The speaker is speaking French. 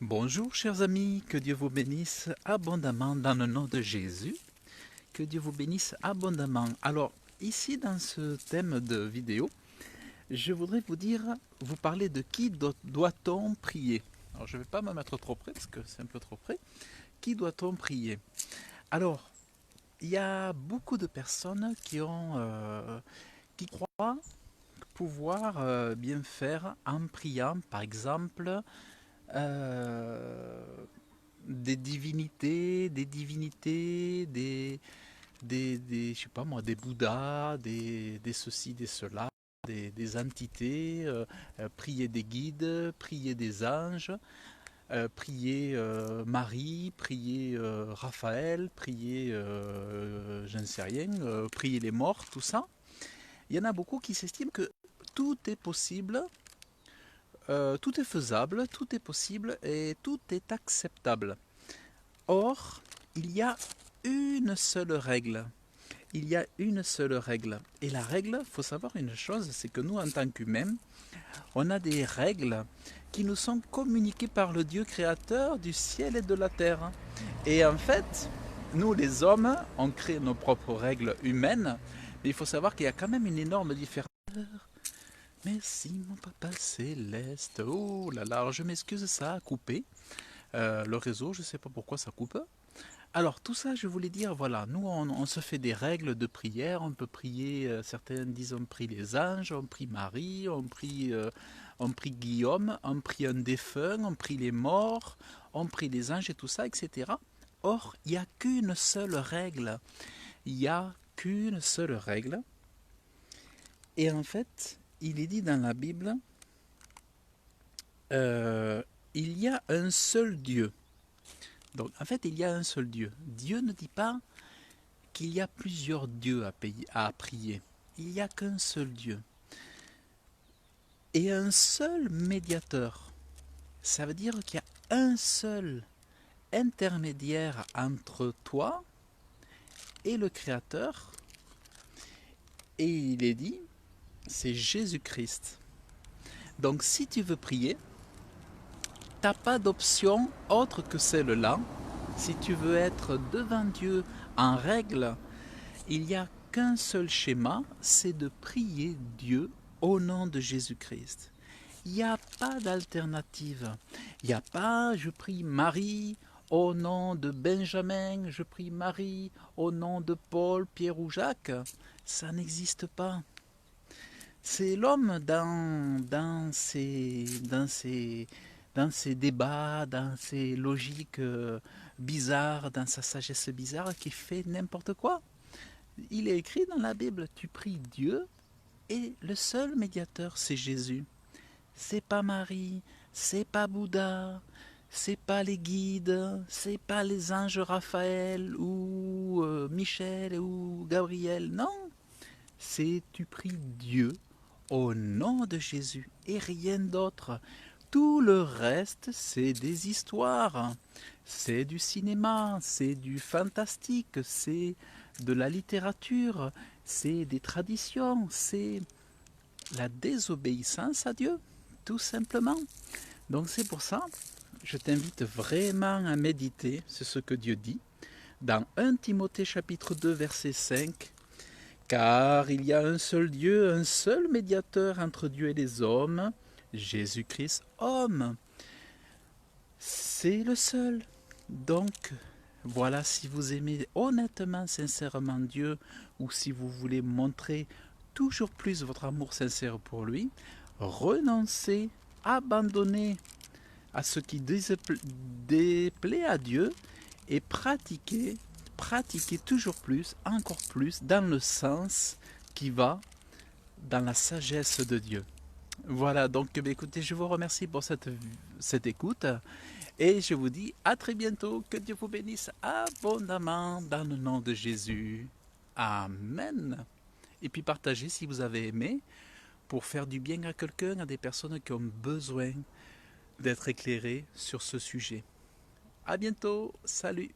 Bonjour chers amis, que Dieu vous bénisse abondamment dans le nom de Jésus. Que Dieu vous bénisse abondamment. Alors ici dans ce thème de vidéo, je voudrais vous parler de qui doit-on prier. Alors je ne vais pas me mettre trop près parce que c'est un peu trop près. Qui doit-on prier? Alors, il y a beaucoup de personnes qui croient pouvoir bien faire en priant, par exemple, euh, je sais pas moi, des Bouddhas, des ceci, des cela, des entités, prier des guides, prier des anges, prier Marie, prier Raphaël, prier, je ne sais rien, prier les morts, tout ça. Il y en a beaucoup qui s'estiment que tout est possible, tout est faisable, tout est possible et tout est acceptable. Or, il y a une seule règle. Il y a une seule règle. Et la règle, il faut savoir une chose, c'est que nous, en tant qu'humains, on a des règles qui nous sont communiquées par le Dieu créateur du ciel et de la terre. Et en fait, nous, les hommes, on crée nos propres règles humaines, mais il faut savoir qu'il y a quand même une énorme différence. Merci mon papa céleste. Oh là là, alors je m'excuse, ça a coupé. Le réseau, je ne sais pas pourquoi ça coupe. Alors tout ça, je voulais dire, voilà, nous on se fait des règles de prière, on peut prier, certains disent on prie les anges, on prie Marie, on prie Guillaume, on prie un défunt, on prie les morts, on prie les anges et tout ça, etc. Or, il n'y a qu'une seule règle, il n'y a qu'une seule règle, et en fait, il est dit dans la Bible, euh, il y a un seul Dieu. Donc en fait, il y a un seul Dieu. Dieu ne dit pas qu'il y a plusieurs dieux à prier. Il n'y a qu'un seul Dieu. Et un seul médiateur. Ça veut dire qu'il y a un seul intermédiaire entre toi et le Créateur. Et il est dit, c'est Jésus-Christ. Donc si tu veux prier, t'as pas d'option autre que celle-là. Si tu veux être devant Dieu en règle, il n'y a qu'un seul schéma, c'est de prier Dieu au nom de Jésus-Christ. Il n'y a pas d'alternative. Il n'y a pas je prie Marie au nom de Benjamin, je prie Marie au nom de Paul, Pierre ou Jacques. Ça n'existe pas. C'est l'homme dans ses débats, dans ses logiques bizarres, dans sa sagesse bizarre qui fait n'importe quoi. Il est écrit dans la Bible, tu pries Dieu et le seul médiateur c'est Jésus. C'est pas Marie, c'est pas Bouddha, c'est pas les guides, c'est pas les anges Raphaël ou Michel ou Gabriel, non. C'est tu pries Dieu au nom de Jésus et rien d'autre. Tout le reste, c'est des histoires, c'est du cinéma, c'est du fantastique, c'est de la littérature, c'est des traditions, c'est la désobéissance à Dieu, tout simplement. Donc c'est pour ça, je t'invite vraiment à méditer sur ce que Dieu dit dans 1 Timothée chapitre 2 verset 5. Car il y a un seul Dieu, un seul médiateur entre Dieu et les hommes, Jésus-Christ homme. C'est le seul. Donc, voilà, si vous aimez honnêtement, sincèrement Dieu, ou si vous voulez montrer toujours plus votre amour sincère pour lui, renoncez, abandonnez à ce qui déplaît à Dieu et pratiquez toujours plus, encore plus, dans le sens qui va dans la sagesse de Dieu. Voilà, donc écoutez, je vous remercie pour cette écoute et je vous dis à très bientôt. Que Dieu vous bénisse abondamment dans le nom de Jésus. Amen. Et puis partagez si vous avez aimé pour faire du bien à quelqu'un, à des personnes qui ont besoin d'être éclairées sur ce sujet. À bientôt. Salut.